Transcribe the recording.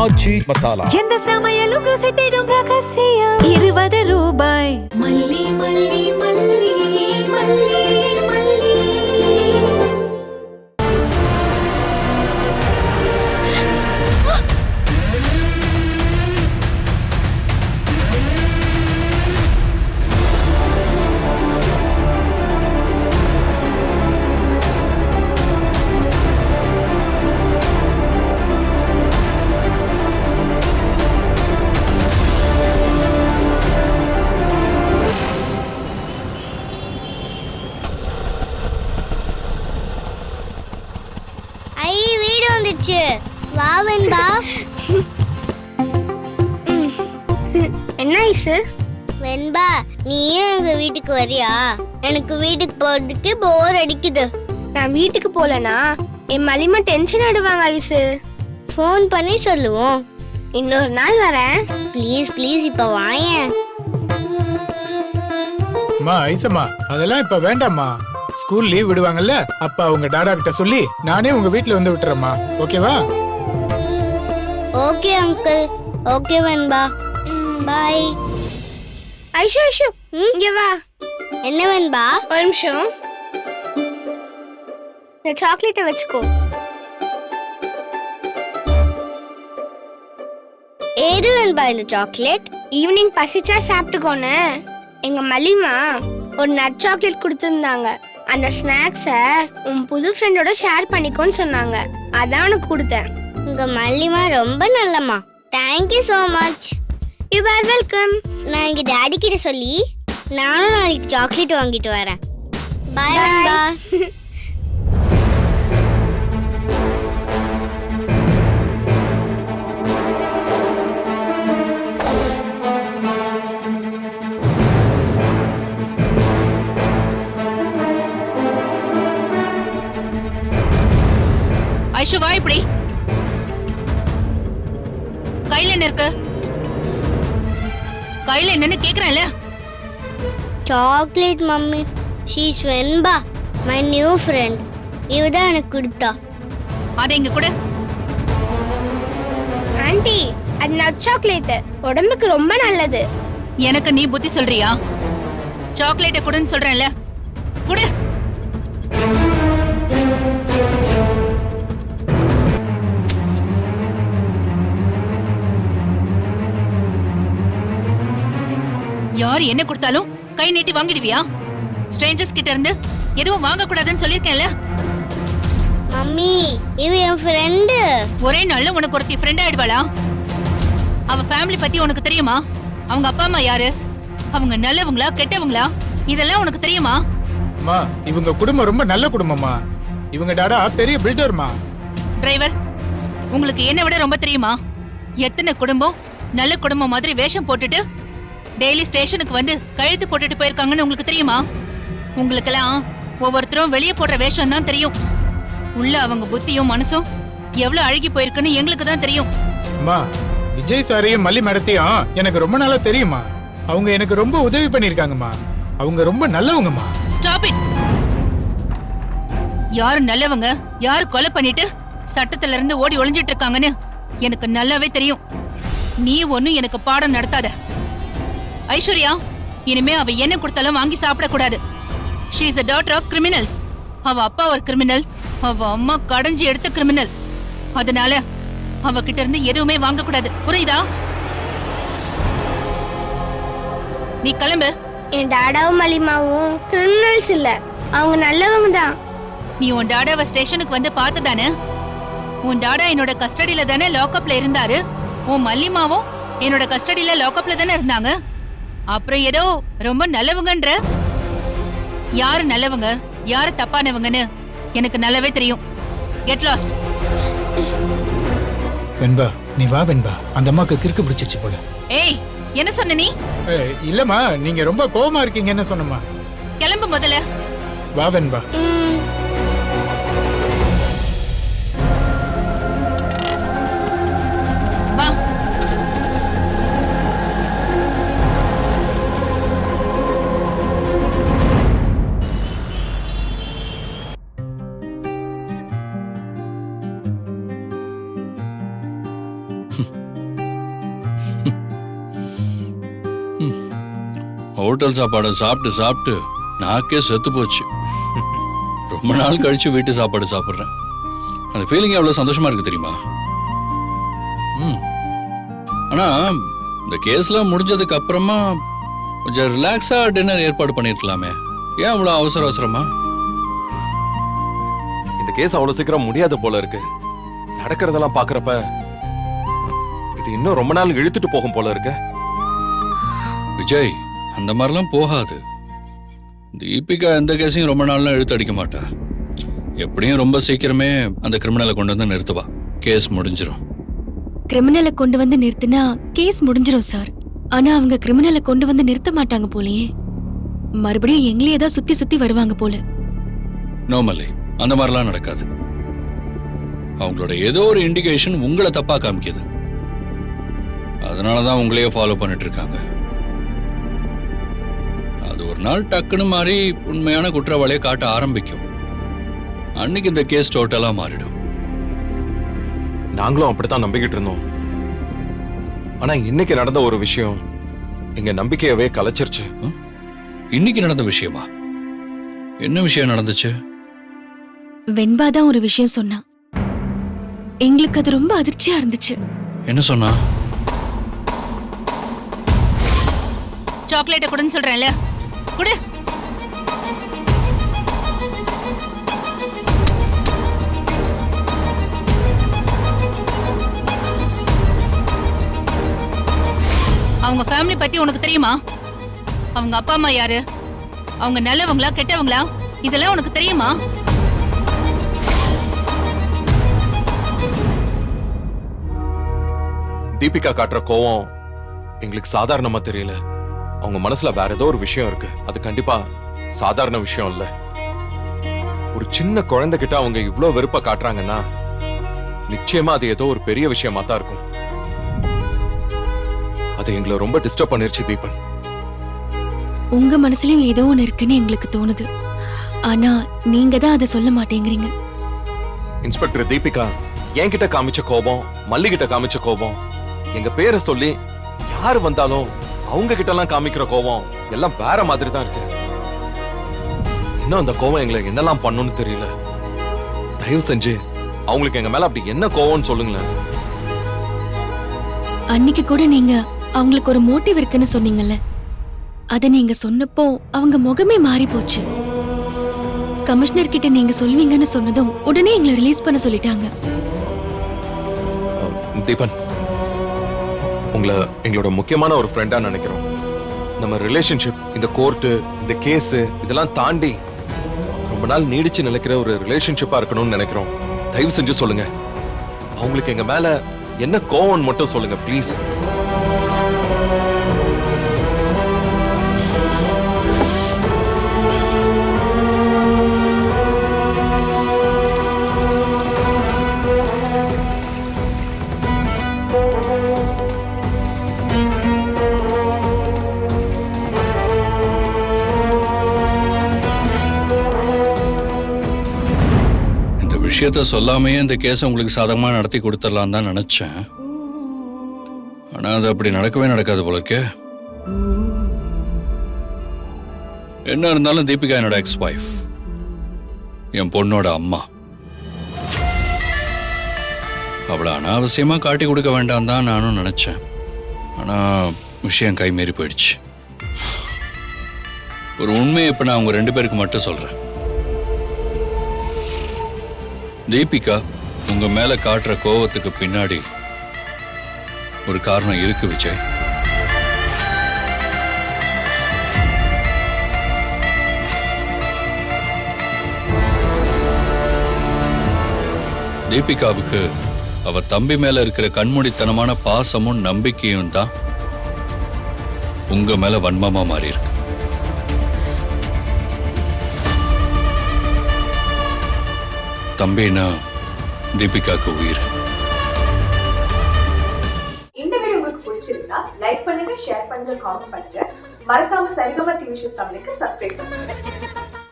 ஆச்சி மசாலா. எந்த சமையலும் ருசி தேடும் ரகசியம். 20 ரூபாய். மல்லி மல்லி மல்லி மல்லி மல்லி. வா வெண்பா. என்ன ஐசு? வெண்பா, நீயும் எங்க வீட்டுக்கு வரியா? எனக்கு வீட்டுக்கு போறதுக்கு போர் அடிக்குது. நான் வீட்டுக்கு போலனா என் மலிமா டென்ஷன் ஆடுவாங்க ஐசு. ஃபோன் பண்ணி சொல்லுவோம். இன்னொரு நாள் வரேன். ப்ளீஸ் ப்ளீஸ் இப்ப வாயேன். அம்மா ஐசம்மா, அதெல்லாம் இப்ப வேண்டாம்மா. ஸ்கூல் லீவ் விடுவாங்கல்ல, அப்பா உங்க டாடா கிட்ட சொல்லி நானே உங்க வீட்ல வந்து விட்டுறேம்மா. ஓகேவா? Okay uncle. Okay Venba. Bye. Aishu Aishu இங்க வா. என்ன வெண்பா? ஒரு நிமிஷம். இந்த சாக்லேட்டை வச்சுக்கோ. ஏது வெண்பா இந்த சாக்லேட்? ஈவினிங் பசிச்சா சாப்பிட்டுக்கோன்னு எங்க மலிமா ஒரு நட் சாக்லேட் கொடுத்துருந்தாங்க. அந்த ஸ்நாக்ஸை உன் புது ஃப்ரெண்டோட ஷேர் பண்ணிக்கோன்னு சொன்னாங்க. அதான் உனக்கு கொடுத்தேன். உங்க மல்லிமா ரொம்ப நல்லம்மா. Thank you so much. You are welcome. நான் எங்க டாடி கிட்ட சொல்லி நானும் நாளைக்கு சாக்லேட் வாங்கிட்டு வரேன். பை வெண்பா. ஐஷு வா. இப்படி கையில என்ன இருக்கு? கையில என்னன்னு கேக்குறேன்ல. Chocolate mummy. She's Venba, my new friend. இவதான் எனக்கு கொடுத்தா. அதை இங்க கொடு. ஆண்டி, அது நட் சாக்லேட். உடம்புக்கு ரொம்ப நல்லது. எனக்கு நீ புத்தி சொல்றியா? சாக்லேட்டை கொடுன்னு சொல்றேன்ல, குடு. யார் என்ன கொடுத்தாலும் கை நீட்டி வாங்கிடுவியா? ஸ்ட்ரேஞ்சர்ஸ் கிட்ட இருந்து எதுவும் வாங்க கூடாதுன்னு சொல்லிருக்கேன்ல. மம்மி, இவ என் ஃப்ரெண்ட். ஒரே நாள்ல உனக்கு ஒருத்தி ஃப்ரெண்ட் ஆயிடுவாளா? அவ ஃபேமிலி பத்தி உனக்கு தெரியுமா? அவங்க அப்பா அம்மா யாரு? அவங்க நல்லவங்களா கெட்டவங்களா? இதெல்லாம் உனக்கு தெரியுமா? அம்மா, இவங்க குடும்பம் ரொம்ப நல்ல குடும்பமா. இவங்க டாடா பெரிய பில்டர்மா. டிரைவர், உங்களுக்கு என்ன விட ரொம்ப தெரியுமா? எத்தனை குடும்பம் நல்ல குடும்பம் மாதிரி வேஷம் போட்டுட்டு டெய்லி ஸ்டேஷனுக்கு வந்து கழுத்து போட்டுட்டு போயிருக்காங்கன்னு உங்களுக்கு தெரியுமா? உங்களுக்கெல்லாம் ஒவ்வொருத்தரும் வெளியே போடுற வேஷம் தான் தெரியும். உள்ள அவங்க புத்தியும் மனசும் எவ்வளவு அழுகி போயிருக்குன்னு எங்களுக்கு தான் தெரியும். அம்மா, விஜய் சாரையும் மல்லி மேடத்தையும் எனக்கு ரொம்ப நாளா தெரியுமா. அவங்க எனக்கு ரொம்ப உதவி பண்ணிருக்காங்கம்மா. அவங்க ரொம்ப நல்லவங்கம்மா. Stop it. யாரு நல்லவங்க, யாரு கொலை பண்ணிட்டு சட்டத்துல இருந்து ஓடி ஒளிஞ்சிட்டு இருக்காங்கன்னு எனக்கு நல்லாவே தெரியும். நீ ஒன்னும் எனக்கு பாடம் நடத்தாத. ஐஸ்வர்யா, இனிமே அவ என்ன கொடுத்தாலும் வாங்கி சாப்பிட கூடாது. She is a daughter of criminals. அவ அப்பா ஒரு கிரிமினல், அவ அம்மா கடைஞ்சி எடுத்த கிரிமினல். அதனால அவ கிட்ட இருந்து எதுவுமே வாங்க கூடாது. புரியுதா? நீ கிளம்பு. என் டாடாவும் மலிமாவும் கிரிமினல்ஸ் இல்ல, அவங்க நல்லவங்க தான். நீ உன் டாடாவை ஸ்டேஷனுக்கு வந்து பார்த்ததானே? உன் டாடா என்னோட கஸ்டடியில தானே லாக்அப்ல இருந்தாரு. உன் மல்லிமாவும் என்னோட கஸ்டடியில லாக்அப்ல தானே இருந்தாங்க. அப்புறம் ஏதோ ரொம்ப நல்லவங்கன்ற. யாரு நல்லவங்க யாரு தப்பானவங்கன்னு எனக்கு நல்லாவே தெரியும். Get lost. வெண்பா, நீ வா வெண்பா. அந்த அம்மாக்கு கிறுக்கு பிடிச்சிச்சு போல. ஏய், என்ன சொன்ன நீ? இல்லம்மா, நீங்க ரொம்ப கோவமா இருக்கீங்கன்னு சொன்னம்மா. கிளம்பு முதல்ல. வா வெண்பா. வா. ஹோட்டல் சாப்பாடை சாப்பிட்டு சாப்பிட்டு நாக்கே செத்து போச்சு. ரொம்ப நாள் கழிச்சு வீட்டு சாப்பாடு சாப்பிட்றேன். அந்த ஃபீலிங் எவ்வளோ சந்தோஷமா இருக்கு தெரியுமா? ஆனா இந்த கேஸ்லாம் முடிஞ்சதுக்கு அப்புறமா கொஞ்சம் ரிலாக்ஸா டின்னர் ஏற்பாடு பண்ணிருக்கலாமே. ஏன் அவ்வளோ அவசர அவசரமா? இந்த கேஸ் அவ்வளவு சீக்கிரம் முடியாது போல இருக்கு. நடக்கிறதெல்லாம் பாக்குறப்ப இது இன்னும் ரொம்ப நாள் இழுத்துட்டு போகும் போல இருக்கு. விஜய், அந்த மாதிரிலாம் போகாது. தீபிகா எந்த கேஸையும் ரொம்ப நாள்லாம் இழுத்து அடிக்க மாட்டா. எப்படியும் ரொம்ப சீக்கிரமே அந்த கிரிமினலை கொண்டு வந்து நிறுத்துவா. கேஸ் முடிஞ்சிடும். கிரிமினலை கொண்டு வந்து நிறுத்தினா கேஸ் முடிஞ்சிரும் சார். ஆனா அவங்க கிரிமினலை கொண்டு வந்து நிறுத்த மாட்டாங்க போலயே. மறுபடியும் எங்களே தான் சுத்தி சுத்தி வருவாங்க போல. நோமல்லி, அந்த மாதிரிலாம் நடக்காது. அவங்களோட ஏதோ ஒரு இண்டிகேஷன் உங்களை தப்பா காமிக்குது. அதனாலதான் உங்களையே ஃபாலோ பண்ணிட்டு இருக்காங்க. அது ஒரு நாள் டக்குன்னு மாறி உண்மையான குற்றவாளியை காட்ட ஆரம்பிக்கும். அன்னைக்கு இந்த கேஸ் டோட்டலா மாறிடும். நாங்களும் அப்படித்தான் நம்பிக்கிட்டு இருந்தோம். ஆனா இன்னைக்கு நடந்த ஒரு விஷயம் எங்க நம்பிக்கையவே கலைச்சிருச்சு. இன்னைக்கு நடந்த விஷயமா? என்ன விஷயம் நடந்துச்சு? வெண்பாதான் ஒரு விஷயம் சொன்னா. எங்களுக்கு அது ரொம்ப அதிர்ச்சியா இருந்துச்சு. என்ன சொன்னா? சாக்லேட்டை கொடுன்னு சொல்றேன்ல, குடு. அவங்க ஃபேமிலி பத்தி உனக்கு தெரியுமா? அவங்க அப்பா அம்மா யாரு? அவங்க நல்லவங்களா கெட்டவங்களா? இதெல்லாம் உனக்கு தெரியுமா? தீபிகா காட்டுற கோவம் எங்களுக்கு சாதாரணமா தெரியல. அவங்க மனசுல வேற ஏதோ ஒரு விஷயம் இருக்கு. அது கண்டிப்பா சாதாரண விஷயம் இல்ல. ஒரு சின்ன குழந்தைகிட்ட அவங்க இவ்ளோ வெறுப்ப காட்டுறாங்கன்னா நிச்சயமா அது ஏதோ ஒரு பெரிய விஷயமா தான் இருக்கும். அது எங்களை ரொம்ப டிஸ்டர்ப் பண்ணிருச்சு தீபன். உங்க மனசுலயும் ஏதோ ஒண்ணு இருக்குன்னு எங்களுக்கு தோணுது. ஆனா நீங்க தான் அதை சொல்ல மாட்டேங்கிறீங்க. இன்ஸ்பெக்டர் தீபிகா என்கிட்ட காமிச்ச கோபம், மல்லிகிட்ட காமிச்ச கோபம், எங்க பேரை சொல்லி யாரு வந்தாலும் அவங்க கிட்ட எல்லாம் காமிக்கிற கோபம் எல்லாம் வேற மாதிரி தான் இருக்கு. இன்னும் அந்த கோபம் எங்களை என்னெல்லாம் பண்ணும்னு தெரியல. தயவு செஞ்சு அவங்களுக்கு எங்க மேல அப்படி என்ன கோவம்னு சொல்லுங்களேன். அன்னைக்கு கூட நீங்க அவங்களுக்கு ஒரு மோட்டிவ் இருக்குன்னு சொன்னீங்கல்ல, அத நீங்க சொன்னப்போ அவங்க முகமே மாறி போச்சு. கமிஷனர் கிட்ட நீங்க சொல்வீங்கன்னு சொன்னதும் உடனே எங்களை ரிலீஸ் பண்ண சொல்லிட்டாங்க. தீபன், உங்களை எங்களோட முக்கியமான ஒரு ஃப்ரெண்டா நினைக்கிறோம். நம்ம ரிலேஷன்ஷிப் இந்த கோர்ட்டு, இந்த கேஸ் இதெல்லாம் தாண்டி ரொம்ப நாள் நீடிச்சு நிலைக்கிற ஒரு ரிலேஷன்ஷிப்பா இருக்கணும்னு நினைக்கிறோம். தயவு செஞ்சு சொல்லுங்க, அவங்களுக்கு எங்க மேல என்ன கோவம் மட்டும் சொல்லுங்க ப்ளீஸ். விஷயத்த சொல்லாமையே இந்த கேஸை உங்களுக்கு சாதகமா நடத்தி கொடுத்துடலாம் தான் நினைச்சேன். ஆனா அது அப்படி நடக்கவே நடக்காது போல இருக்கே. என்ன இருந்தாலும் தீபிகா என்னோட எக்ஸ் வைஃப், என் பொண்ணோட அம்மா. அவளை அனாவசியமா காட்டி கொடுக்க வேண்டாம் தான் நானும் நினைச்சேன். ஆனா விஷயம் கை மீறி போயிடுச்சு. ஒரு உண்மையை இப்ப நான் உங்க 2 பேருக்கு மட்டும் சொல்றேன். தீபிகா உங்க மேல காட்டுற கோவத்துக்கு பின்னாடி ஒரு காரணம் இருக்கு விஜய். தீபிகாவுக்கு அவ தம்பி மேல இருக்கிற கண்மூடித்தனமான பாசமும் நம்பிக்கையும் தான் உங்க மேல வன்மமா மாறி இருக்கு. தம்பினா தீபிகாக்கு உயிர். இந்த வீடியோ உங்களுக்கு பிடிச்சிருந்தா லைக் பண்ணுங்க, ஷேர் பண்ணுங்க, காமெண்ட் பண்ணுங்க. மறக்காம சரிகமா டிவி ஷோஸ் தமிழுக்கு சப்ஸ்கிரைப் பண்ணுங்க.